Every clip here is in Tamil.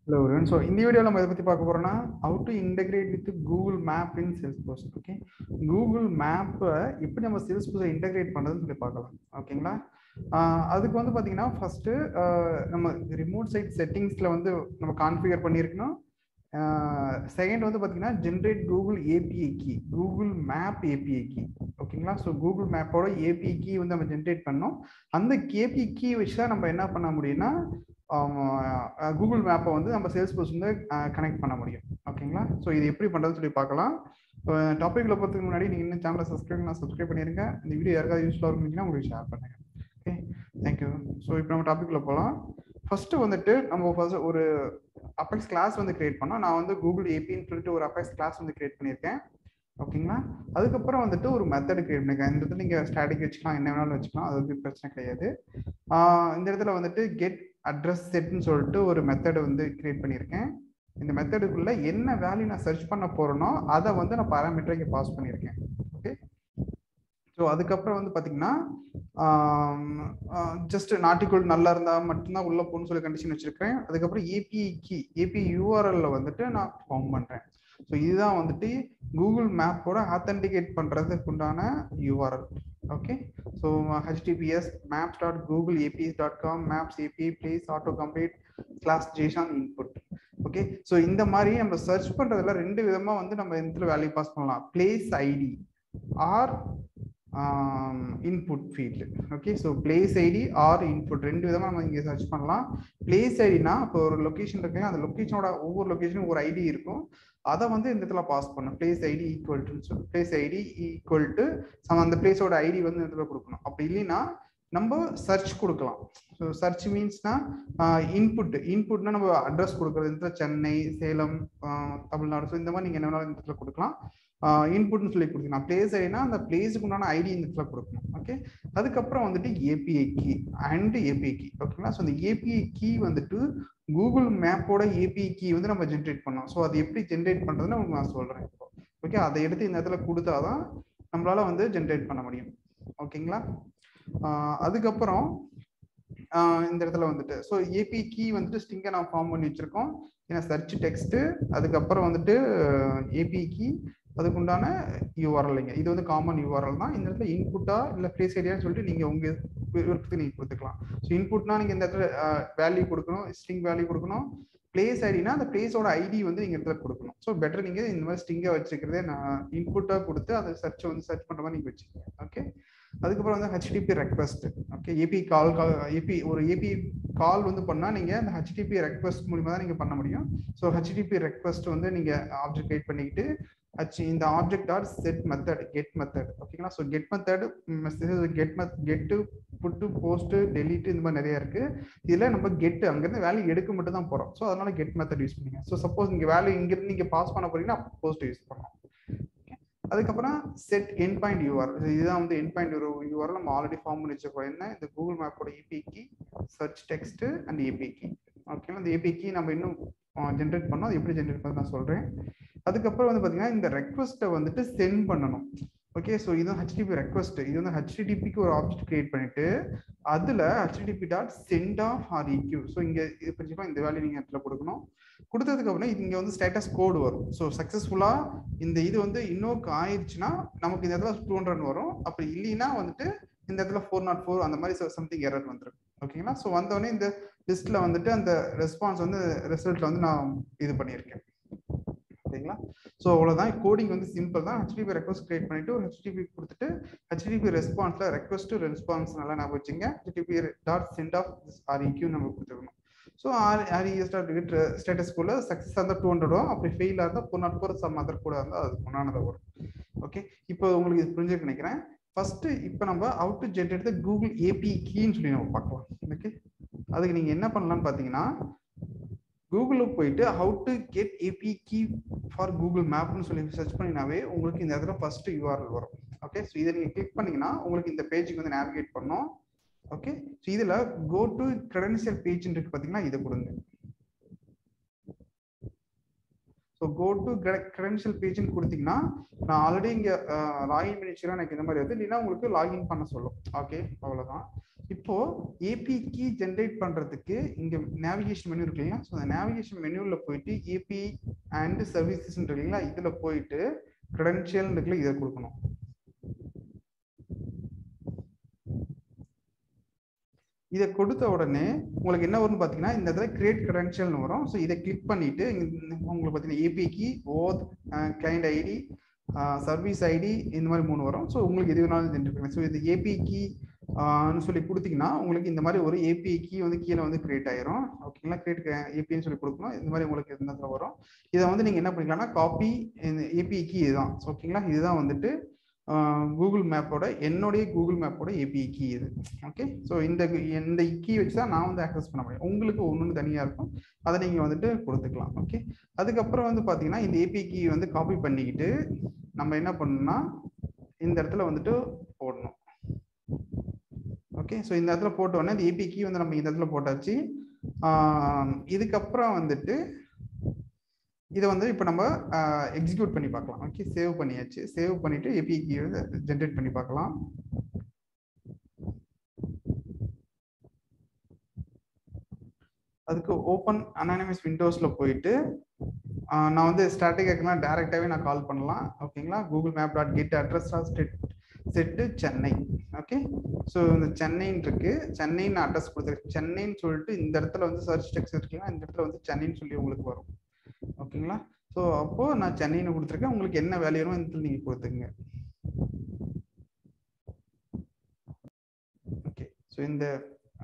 Hello everyone. So in the video நம்ம எதை பத்தி பார்க்க போறோம்னா how to integrate with Google Map in Salesforce. Okay. Google Map எப்படி நம்ம Salesforce இன்டகிரேட் பண்றதுன்னு சொல்லி பார்க்கலாம். ஓகேங்களா? அதுக்கு வந்து பாத்தீங்கன்னா ஃபர்ஸ்ட் நம்ம ரிமோட் சைட் செட்டிங்ஸ்ல வந்து நம்ம கான்ஃபிகர் பண்ணியிருக்கணும். செகண்ட் வந்து பாத்தீங்கன்னா generate Google API key, Google map API key. ஓகேங்களா? ஸோ கூகுள் மேப்போட ஏபிஐ கீ வந்து நம்ம ஜென்ரேட் பண்ணோம். அந்த ஏபிஐ கீ வச்சு தான் நம்ம என்ன பண்ண முடியும்னா கூகுள் மேப்பை வந்து நம்ம சேல்ஸ்ஃபோர்ஸ் வந்து கனெக்ட் பண்ண முடியும். ஓகேங்களா? ஸோ இது எப்படி பண்ணுறதுன்னு சொல்லி பார்க்கலாம். டாப்பிக்கில் போகிறதுக்கு முன்னாடி நீங்கள் இன்னும் சேனலை சப்ஸ்கிரைப் பண்ணிருங்க. இந்த வீடியோ யாருக்காவது யூஸ்ஃபுல்லாக இருந்துச்சுன்னா உங்களுக்கு ஷேர் பண்ணுங்க. Okay, thank you. ஸோ இப்போ நம்ம டாப்பிக்கில் போகலாம். ஃபர்ஸ்ட் வந்துட்டு நம்ம ஃபர்ஸ்ட் ஒரு அபெக்ஸ் கிளாஸ் வந்து கிரியேட் பண்ணோம். நான் வந்து கூகுள் ஏபின்னு சொல்லிட்டு ஒரு அபெக்ஸ் கிளாஸ் வந்து கிரியேட் பண்ணியிருக்கேன். ஓகேங்களா? அதுக்கப்புறம் வந்துட்டு ஒரு மெத்தட் கிரியேட் பண்ணிருக்கேன். இந்த இடத்துல நீங்கள் ஸ்டாட்டிக் வச்சுக்கலாம், என்ன வேணாலும் வச்சுக்கலாம், அது வந்து பிரச்சனை கிடையாது. இந்த இடத்துல வந்துட்டு கெட் அட்ரஸ் செட்னு சொல்லிட்டு ஒரு மெத்தட் வந்து கிரியேட் பண்ணியிருக்கேன். இந்த மெத்தடுக்குள்ள என்ன வேல்யூ நான் சர்ச் பண்ண போறேனோ அதை வந்து நான் பாராமீட்டருக்கு பாஸ் பண்ணியிருக்கேன். ஓகே, ஸோ அதுக்கப்புறம் வந்து பார்த்தீங்கன்னா ஜஸ்ட் நாட்டிக்குள் நல்லா இருந்தால் மட்டும்தான் உள்ள போகணும்னு சொல்லி கண்டிஷன் வச்சிருக்கேன். அதுக்கப்புறம் ஏபிஐ கீ, ஏபிஐ யூஆர்எல்ல வந்துட்டு நான் ஃபார்ம் பண்ணுறேன். ஸோ இதுதான் வந்துட்டு கூகுள் மேப்போட ஆத்தென்டிகேட் பண்ணுறதுக்கு உண்டான URL. Okay, so https maps.googleapis.com maps API place autocomplete /json input. Okay, so இந்த மாதிரி நம்ம சர்ச் பண்ணுறதுல ரெண்டு விதமாக வந்து நம்ம இந்த வேல்யூ பாஸ் பண்ணலாம். Place ID or input field. Okay, so place ID or input ரெண்டு விதமாக நம்ம இங்கே சர்ச் பண்ணலாம். பிளேஸ் ஐடினா இப்போ ஒரு லொக்கேஷன் இருக்குங்க, அந்த லொக்கேஷனோட ஒவ்வொரு லொக்கேஷனும் ஒரு ஐடி இருக்கும், அதை வந்து இந்த இடத்துல பாஸ் பண்ணும். பிளேஸ் ஐடி ஈக்குவல் டு சொல்லி பிளேஸ் ஐடி ஈக்குவல் டு அந்த பிளேஸோட ஐடி வந்து இந்த இடத்துல கொடுக்கணும். அப்படி இல்லைன்னா நம்ம சர்ச் கொடுக்கலாம். ஸோ சர்ச் மீன்ஸ்னா இன்புட்னா நம்ம அட்ரஸ் கொடுக்குறது, இந்த சென்னை, சேலம், தமிழ்நாடு, ஸோ இந்த மாதிரி நீங்கள் என்ன வேணாலும் இந்த இடத்துல கொடுக்கலாம். இன்புட்னு சொல்லி கொடுக்கலாம். பிளேஸ் ஐடினா அந்த பிளேஸுக்கு உண்டான ஐடி இந்த இடத்துல கொடுக்கணும். ஓகே, அதுக்கப்புறம் வந்துட்டு API key and API key. ஓகேங்களா? ஸோ இந்த ஏபிஐ கீ வந்துட்டு கூகுள் மேப்போட ஏபிஐ கீ வந்து நம்ம ஜென்ரேட் பண்ணோம். ஸோ அது எப்படி ஜென்ரேட் பண்ணுறதுன்னு உங்களுக்கு நான் சொல்கிறேன் இப்போ. ஓகே, அதை எடுத்து இந்த இடத்துல கொடுத்தாதான் நம்மளால வந்து ஜென்ரேட் பண்ண முடியும். ஓகேங்களா? அதுக்கப்புறம் இந்த இடத்துல வந்துட்டு ஸோ ஏபிஐ கீ வந்துட்டு ஸ்ட்ரிங்கை நான் ஃபார்ம் பண்ணி வச்சிருக்கோம். ஏன்னா சர்ச் டெக்ஸ்ட், அதுக்கப்புறம் வந்துட்டு ஏபிஐ கீ, அதுக்குண்டான யூஆர்எல்ங்க. இது வந்து காமன் யூஆர்எல் தான். இந்த இடத்துல இன்புட்டா இல்லை பிளேஸ் ஐடியான்னு சொல்லிட்டு நீங்கள் உங்கள் விருப்பத்துக்கு நீங்கள் கொடுத்துக்கலாம். ஸோ இன்புட்னா நீங்கள் இந்த இடத்துல வேல்யூ கொடுக்கணும், ஸ்ட்ரிங் வேல்யூ கொடுக்கணும். பிளேஸ் ஐடினா அந்த பிளேஸோட ஐடி வந்து நீங்கள் இடத்துல கொடுக்கணும். ஸோ பெட்டர் நீங்கள் இந்த மாதிரி ஸ்ட்ரிங்கை வச்சுக்கிறதே நான் இன்புட்டாக கொடுத்து அதை சர்ச் பண்ணுற மாதிரி நீங்கள் வச்சுக்கோங்க. ஓகே, அதுக்கப்புறம் வந்து ஹெச்டிபி ரெக்வஸ்ட். ஓகே, ஏபிஐ ஒரு ஏபிஐ கால் வந்து பண்ணால் நீங்கள் அந்த ஹெச்டிபி ரெக்வஸ்ட் மூலிமா தான் நீங்கள் பண்ண முடியும். ஸோ ஹெச்டிபி ரெக்வஸ்ட் வந்து நீங்கள் ஆப்ஜெக்ட் கிரியேட் பண்ணிக்கிட்டு இந்த object dot set method get method. ஓகேங்களா? ஸோ கெட் மெத்தட் கெட்டு புட்டு போஸ்ட் டெலிட் இந்த மாதிரி நிறைய இருக்கு. இதில் நம்ம கெட் அங்கேருந்து வேல்யூ எடுக்க மட்டும் தான் போகிறோம். ஸோ அதனால கெட் மெத்தட் யூஸ் பண்ணுங்க. ஸோ சப்போஸ் நீங்கள் வேல்யூ இங்கிருந்து நீங்கள் பாஸ் பண்ண போறீங்கன்னா போஸ்ட் யூஸ் பண்ணலாம். அதுக்கப்புறம் செட் என் பாயிண்ட் யூஆர்எல். இதுதான் வந்து என் பாயிண்ட் யூஆர்எல் நம்ம ஆல்ரெடி ஃபார்ம் பண்ணி வச்சிருக்கோம். என்ன இந்த கூகுள் மேப்போட API key, search text and API key. ஓகேங்களா? இந்த ஏபிஐ கீ நம்ம இன்னும் ஜென்ரேட் பண்ணோம். அது எப்படி ஜென்ரேட் பண்ண நான் சொல்றேன். அதுக்கப்புறம் வந்து பார்த்தீங்கன்னா இந்த ரெக்வஸ்ட்டை வந்துட்டு சென்ட் பண்ணணும். ஓகே, ஸோ இது ஹெச்டிபி ரெக்வஸ்ட். இது வந்து ஹெச்டிடிபிக்கு ஒரு ஆப்ஜெக்ட் கிரியேட் பண்ணிட்டு அதில் HTTP dot send of REQ. So இங்கே இது பிரிச்சுக்கலாம். இந்த வேல்யூ நீங்கள் இடத்துல கொடுக்கணும். கொடுத்ததுக்கு அப்புறம் இங்கே வந்து ஸ்டேட்டஸ் கோடு வரும். ஸோ சக்ஸஸ்ஃபுல்லாக இந்த இது வந்து இன்னொரு ஆயிடுச்சுன்னா நமக்கு இந்த இடத்துல 200 வரும். அப்படி இல்லைன்னா வந்துட்டு இந்த இடத்துல 404 அந்த மாதிரி சம்திங் எரர் வந்துடும். ஓகேங்களா? ஸோ வந்தோடனே இந்த லிஸ்ட்ல வந்துட்டு அந்த ரெஸ்பான்ஸ் வந்து ரிசல்ட்ல வந்து நான் இது பண்ணியிருக்கேன். ஓகேங்களா? ஸோ அவ்வளோதான். கோடிங் வந்து சிம்பிள் தான். ஹெச்டிபி ரெக்வஸ்ட் கிரியேட் பண்ணிட்டு ஒரு ஹெச்டிபி கொடுத்துட்டு ஹெச்டிபி ரெஸ்பான்ஸ்ல ரெக்வஸ்ட் ரெஸ்பான்ஸ் நல்லா நான் வச்சுங்க. ஹெச்டிபி டாட் சென்ட் ஆஃப் ஆர்இக்யூ நம்ம கொடுத்துக்கணும். ஸோ ஸ்டேட்டஸ்குள்ள சக்ஸஸ் இருந்தால் 200 வரும். அப்படி ஃபெயிலாக இருந்தால் 404 சம் அதர் கூட இருந்தால் அது ஒன்றானதாக வரும். ஓகே, இப்போ உங்களுக்கு இது புரிஞ்சுக்க நினைக்கிறேன். ஃபர்ஸ்ட் இப்போ நம்ம how to generate the Google API கீன்னு சொல்லி நம்ம பார்க்கலாம். ஓகே, அதுக்கு நீங்கள் என்ன பண்ணலாம்னு பார்த்தீங்கன்னா கூகுளுக்கு போயிட்டு how to get API key for Google மேப்னு சொல்லி சர்ச் பண்ணினாவே உங்களுக்கு இந்த இடத்துல ஃபர்ஸ்ட் யூஆர்எல் வரும். ஓகே, ஸோ இதை நீங்கள் கிளிக் பண்ணீங்கன்னா உங்களுக்கு இந்த பேஜுக்கு வந்து நேவிகேட் பண்ணோம். ஓகே, ஸோ இதில் கோ டு கிரெடென்ஷியல் பேஜ் இருக்கு பார்த்தீங்கன்னா, இதை கொடுங்க. ஸோ கோ டு கிரெடென்ஷியல் பேஜ்னு கொடுத்தீங்கன்னா நான் ஆல்ரெடி இங்கே லாகின் பண்ணி வச்சுக்கிறேன். எனக்கு இந்த மாதிரி வருது. இல்லைன்னா உங்களுக்கு லாகின் பண்ண சொல்லும். ஓகே, அவ்வளோதான். இப்போ ஏபி கீ ஜென்ரேட் பண்றதுக்கு இங்க நேவிகேஷன் மெனு இருக்கு இல்லையா? ஸோ அந்த நேவிகேஷன் மெனுவில் போயிட்டு ஏபி அண்ட் சர்வீசஸ் இருக்கு இல்லைங்களா? இதுல போயிட்டு கிரெடென்ஷியல் இருக்குல்ல, இதை கொடுக்கணும். இதை கொடுத்த உடனே உங்களுக்கு என்ன வரும்னு பார்த்தீங்கன்னா, இந்த இடத்துல கிரியேட் கிரெடென்ஷியல்னு வரும். ஸோ இதை கிளிக் பண்ணிட்டு உங்களுக்கு பார்த்தீங்கன்னா API key, auth, client ID, service ID, இந்த மாதிரி 3 வரும். ஸோ உங்களுக்கு எது வேணாலும் ஜென்ரேட். ஸோ இது ஏபி கீ சொல்லி கொடுத்தீங்கன்னா உங்களுக்கு இந்த மாதிரி ஒரு ஏபி கீ வந்து கீழே வந்து கிரியேட் ஆயிரும். ஓகேங்களா? கிரியேட் ஏபின்னு சொல்லி கொடுக்கணும். இந்த மாதிரி உங்களுக்கு இந்த இடத்துல வரும். இதை வந்து நீங்க என்ன பண்ணிக்கலாம்னா காப்பி, ஏபி கீ இதுதான். ஓகேங்களா? இதுதான் வந்துட்டு கூகுள் மேப்போட, என்னுடைய கூகுள் மேப்போட ஏபி கீ இது. ஓகே, ஸோ இந்த கீ வச்சு தான் நான் வந்து ஆக்சஸ் பண்ண முடியும். உங்களுக்கு ஒன்று தனியாக இருக்கும், அதை நீங்கள் வந்துட்டு கொடுத்துக்கலாம். ஓகே, அதுக்கப்புறம் வந்து பார்த்தீங்கன்னா இந்த ஏபி கீ வந்து காப்பி பண்ணிக்கிட்டு நம்ம என்ன பண்ணணும்னா இந்த இடத்துல வந்துட்டு போடணும். ஓகே, ஸோ இந்த இடத்துல போட்ட உடனே இந்த ஏபி கீ வந்து நம்ம இந்த இடத்துல போட்டாச்சு. இதுக்கப்புறம் வந்துட்டு இதை வந்து இப்போ நம்ம எக்ஸிக்யூட் பண்ணி பார்க்கலாம். ஓகே, சேவ் பண்ணியாச்சு. சேவ் பண்ணிட்டு ஏபி கீ வந்து ஜென்ரேட் பண்ணி பார்க்கலாம். அதுக்கு ஓப்பன் அனானிமஸ் விண்டோஸ்ல போயிட்டு நான் வந்து ஸ்டாட்டிக் அக்கௌண்ட் டைரக்டாவே நான் கால் பண்ணலாம். ஓகேங்களா? Google map dot get address set Chennai. Okay, so இந்த சென்னைன்னு இருக்கு, சென்னைன்னு அட்ரஸ் கொடுத்துருக்கு. சென்னைன்னு சொல்லிட்டு இந்த இடத்துல வந்து சர்ச் டெக்ஸ்ட் இருக்குங்களா, இந்த இடத்துல வந்து சென்னைன்னு சொல்லி உங்களுக்கு வரும். ஓகேங்களா? ஸோ அப்போ நான் சென்னைன்னு கொடுத்துருக்கேன். உங்களுக்கு என்ன வேல்யூ வரும் இந்த நீங்க கொடுத்துங்க. ஓகே, ஸோ இந்த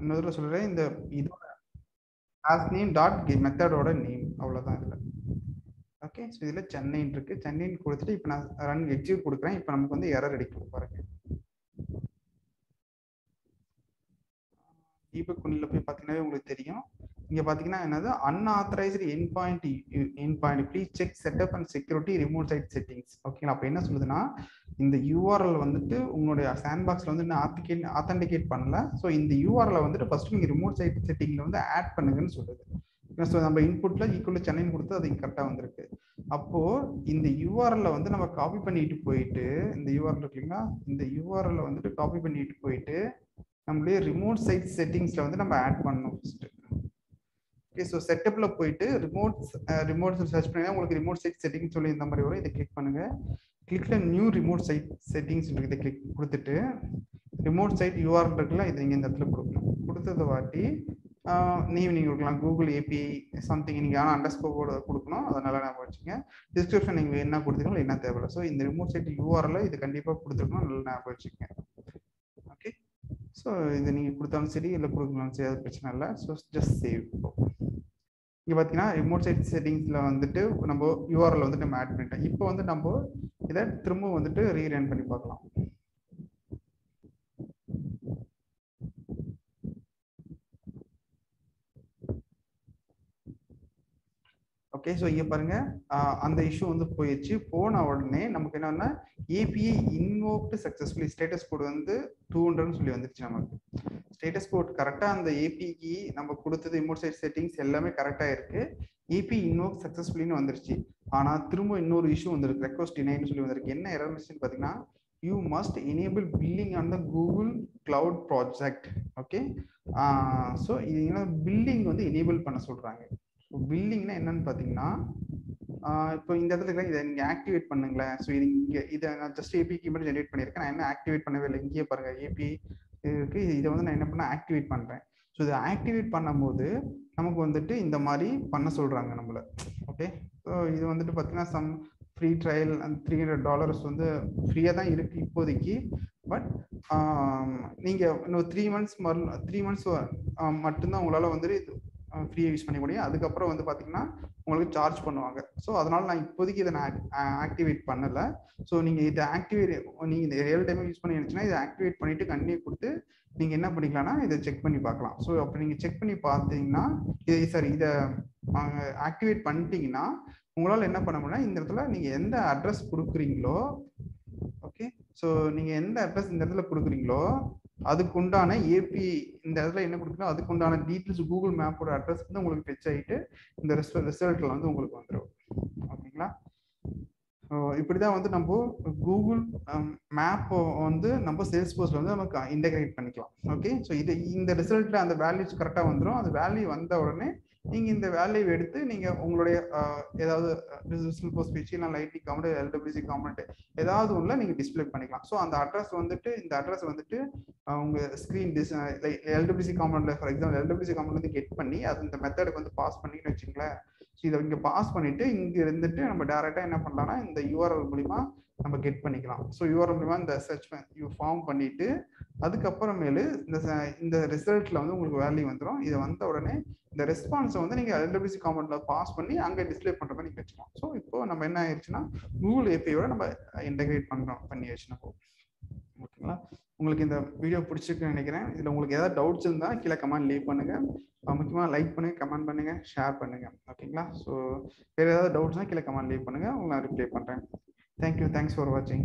இன்னொரு சொல்றேன், இந்த இதோட ஆஸ் நேம் டாட் மெத்தடோட நேம் அவ்வளோதான் இதில். ஓகே, ஸோ இதில் சென்னைன்னு இருக்கு, சென்னைன்னு கொடுத்துட்டு இப்போ நான் ரன் எக்ஸிக்யூட் கொடுக்குறேன். இப்போ நமக்கு வந்து எரர் அடிக்கும் பாருங்க. டீபக் குனில போய் பார்த்தீங்கன்னா உங்களுக்கு தெரியும். இங்க பாத்தீங்கன்னா என்னது unauthorized end point please check setup and security remote side settings. ஓகேங்களா? அப்ப என்ன சொல்லுதுன்னா இந்த யூஆர்எல் வந்துட்டு உங்களுடைய சாண்ட்பாக்ஸ்ல வந்து இன்னும் ஆத்தென்டிகேட் பண்ணல. ஸோ இந்த யூஆர்எல் வந்துட்டு ஃபர்ஸ்ட் நீங்க ரிமோட் சைட் செட்டிங்ல வந்து ஆட் பண்ணுங்கன்னு சொல்லுது. ஸோ நம்ம இன்புட்ல ஈக்குவல் சென்னைன்னு கொடுத்து அது கரெக்டாக வந்திருக்கு. அப்போ இந்த யூஆர்எல் வந்து நம்ம காப்பி பண்ணிட்டு போயிட்டு இந்த யூஆர்எல் இருக்குங்களா, இந்த யூஆர்எல் வந்துட்டு காப்பி பண்ணிட்டு போயிட்டு நம்மளுடைய ரிமோட் சைட் செட்டிங்ஸ்ல வந்து நம்ம ஆட் பண்ணணும் ஃபர்ஸ்ட். ஓகே, ஸோ செட்டப்ல போயிட்டு ரிமோட் சர்ச் பண்ணீங்கன்னா உங்களுக்கு ரிமோட் சைட் செட்டிங் சொல்லி இந்த மாதிரி வரும். இதை கிளிக் பண்ணுங்க. கிளிக்ல நியூ ரிமோட் சைட் செட்டிங்ஸ் இதை கிளிக் கொடுத்துட்டு ரிமோட் சைட் யூஆர்எல் இருக்குல்ல, இது நீங்க இந்த இடத்துல கொடுக்கணும். கொடுத்தது வாட்டி நீங்க கொடுக்கலாம் கூகுள் ஏபி சம்திங் நீங்க ஆனால் அண்டர்ஸ்கோரோட கொடுக்கணும். அதனால நான் வச்சுங்க. டிஸ்கிரிப்ஷன் நீங்க என்ன கொடுத்தீங்களோ என்ன தேவையில்லை. ஸோ இந்த ரிமோட் சைட் யூஆர்எல் இது கண்டிப்பாக கொடுத்துருக்கணும், நல்லா ஞாபகம் வச்சுக்கோங்க. ஓகே, ஸோ இது நீங்கள் கொடுத்தாலும் சரி இல்லை கொடுக்கலாம் சரி, அது பிரச்சனை இல்லை. So just save. இங்கே பார்த்தீங்கன்னா ரிமோட் சைட் செட்டிங்ஸில் வந்துட்டு நம்ம யூஆர்எல் வந்துட்டு நம்ம ஆட் பண்ணிட்டோம். இப்போ வந்து நம்ம இதை திரும்ப வந்துட்டு ரீரன் பண்ணி பார்க்கலாம். ஓகே, ஸோ இங்கே பாருங்க அந்த இஷ்யூ வந்து போயிடுச்சு. போன உடனே நமக்கு என்னன்னா ஏபிஐ இன்வோக்டு சக்ஸஸ்ஃபுல்லி ஸ்டேட்டஸ் கோட் வந்து 200ன்னு சொல்லி வந்துருச்சு. நமக்கு ஸ்டேட்டஸ் கோட் கரெக்டாக அந்த ஏபிக்கு நம்ம கொடுத்தது ரிமோட் சைட் செட்டிங்ஸ் எல்லாமே கரெக்டாக இருக்கு. ஏபி இன்வோக் சக்ஸஸ்ஃபுல்லின்னு வந்துருச்சு. ஆனால் திரும்ப இன்னொரு இஷ்யூ வந்துருக்கு, ரெக்வஸ்ட் டினைன்னு சொல்லி வந்திருக்கு. என்ன எரர் மெசேஜ் பார்த்தீங்கன்னா you must enable billing on the Google cloud project. Okay, so இது என்ன பில்லிங் வந்து எனேபிள் பண்ண சொல்றாங்க. பில்லிங்னா என்னன்னு பார்த்தீங்கன்னா இப்போ இந்த இடத்துல இதை நீங்க ஆக்டிவேட் பண்ணுங்களேன். ஸோ இது இதை நான் ஜஸ்ட் ஏபிக்கு மட்டும் ஜென்ரேட் பண்ணியிருக்கேன். நான் என்ன ஆக்டிவேட் பண்ணவே இல்லை. இங்கேயே பாருங்க ஏபி இருக்கு. இதை வந்து நான் என்ன பண்ண ஆக்டிவேட் பண்றேன். ஸோ இதை ஆக்டிவேட் பண்ணும்போது நமக்கு வந்துட்டு இந்த மாதிரி பண்ண சொல்றாங்க நம்மள. ஓகே, ஸோ இது வந்துட்டு பார்த்தீங்கன்னா சம் ஃப்ரீ ட்ரையல் அந்த $300 வந்து ஃப்ரீயாக தான் இருக்கு இப்போதைக்கு. பட் நீங்கள் இன்னும் 3 months மட்டும்தான் உங்களால் வந்துட்டு இது ஃப்ரீயாக யூஸ் பண்ண முடியும். அதுக்கப்புறம் வந்து பார்த்தீங்கன்னா உங்களுக்கு சார்ஜ் பண்ணுவாங்க. ஸோ அதனால நான் இப்போதைக்கு இதை நான் ஆக்டிவேட் பண்ணலை. ஸோ நீங்கள் இதை நீங்கள் இந்த ரியல் டைம் யூஸ் பண்ணி இருந்துச்சுன்னா இதை ஆக்டிவேட் பண்ணிட்டு கண்டினியூ கொடுத்து நீங்கள் என்ன பண்ணிக்கலாம்னா இதை செக் பண்ணி பார்க்கலாம். ஸோ அப்போ நீங்கள் செக் பண்ணி பார்த்தீங்கன்னா இதை ஆக்டிவேட் பண்ணிட்டீங்கன்னா உங்களால் என்ன பண்ண முடியும்னா இந்த இடத்துல நீங்கள் எந்த அட்ரஸ் கொடுக்குறீங்களோ, ஓகே, ஸோ நீங்கள் எந்த அட்ரஸ் இந்த இடத்துல கொடுக்குறீங்களோ அதுக்கு உண்டான ஏபி இந்த இடத்துல என்ன கொடுக்குறோம் அதுக்கு உண்டான டீட்டெயில்ஸ் கூகுள் மேப்போட அட்ரஸ் வந்து உங்களுக்கு ஃபெச் ஆகிட்டு இந்த ரிசல்ட்ல வந்து உங்களுக்கு வந்துடும். ஓகேங்களா? இப்படி தான் வந்து நம்ம கூகுள் மேப் வந்து நம்ம சேல்ஸ்ஃபோர்ஸ்ல வந்து நமக்கு இன்டெகிரேட் பண்ணிக்கலாம். ஓகே, ஸோ இந்த ரிசல்ட்ல அந்த வேல்யூஸ் கரெக்டாக வந்துடும். அந்த வேல்யூ வந்த உடனே நீங்கள் இந்த வேல்யூ எடுத்து நீங்கள் உங்களுடைய ஏதாவது விசுவல்ஃபோர்ஸ் ஸ்பீச் இல்லை லைட்டிங் காமெண்ட் எல்டபிள்யூசி காமெண்ட் ஏதாவது ஒன்றில் நீங்கள் டிஸ்பிளே பண்ணிக்கலாம். ஸோ அந்த அட்ரஸ் வந்துட்டு இந்த அட்ரஸ் வந்துட்டு உங்கள் ஸ்க்ரீன் எல்டபிள்யூசி காமெண்ட்ல ஃபார் எக்ஸாம்பிள் எல்டபிள்யூசி காமெண்ட் வந்து கெட் பண்ணி அது இந்த மெத்தடுக்கு வந்து பாஸ் பண்ணின்னு வச்சுங்களேன். ஸோ இதை இங்கே பாஸ் பண்ணிட்டு இங்கே இருந்துட்டு நம்ம டேரெக்டாக என்ன பண்ணலாம்னா இந்த யூஆர்எல் மூலிமா நம்ம கெட் பண்ணிக்கலாம். ஸோ யூஆர்எல் மூலிமா இந்த சர்ச் ஃபார்ம் பண்ணிட்டு அதுக்கப்புறமேலு இந்த ரிசல்ட்ல வந்து உங்களுக்கு வேல்யூ வந்துடும். இது வந்த உடனே இந்த ரெஸ்பான்ஸை வந்து நீங்கள் எல்டபிள்யூசி காமெண்ட்ல பாஸ் பண்ணி அங்கே டிஸ்பிளே பண்ணுற மாதிரி நீங்கள் வச்சுக்கலாம். ஸோ இப்போ நம்ம என்ன ஆயிடுச்சுன்னா கூகுள் ஏபிஐயோட நம்ம இன்டெகிரேட் பண்ணியாச்சு நம்ம. ஓகேங்களா, உங்களுக்கு இந்த வீடியோ பிடிச்சிருக்குன்னு நினைக்கிறேன். இதில் உங்களுக்கு ஏதாவது டவுட்ஸ் இருந்தால் கீழே கமெண்ட் லீவ் பண்ணுங்கள். முக்கியமாக லைக் பண்ணுங்கள், கமெண்ட் பண்ணுங்கள், ஷேர் பண்ணுங்கள். ஓகேங்களா, ஸோ வேறு ஏதாவது டவுட்ஸ்னால் கீழே கமெண்ட் லீவ் பண்ணுங்கள், உங்களை நான் ரிப்ளை பண்ணுறேன். தேங்க்யூ, தேங்க்ஸ் ஃபார் வாட்சிங்.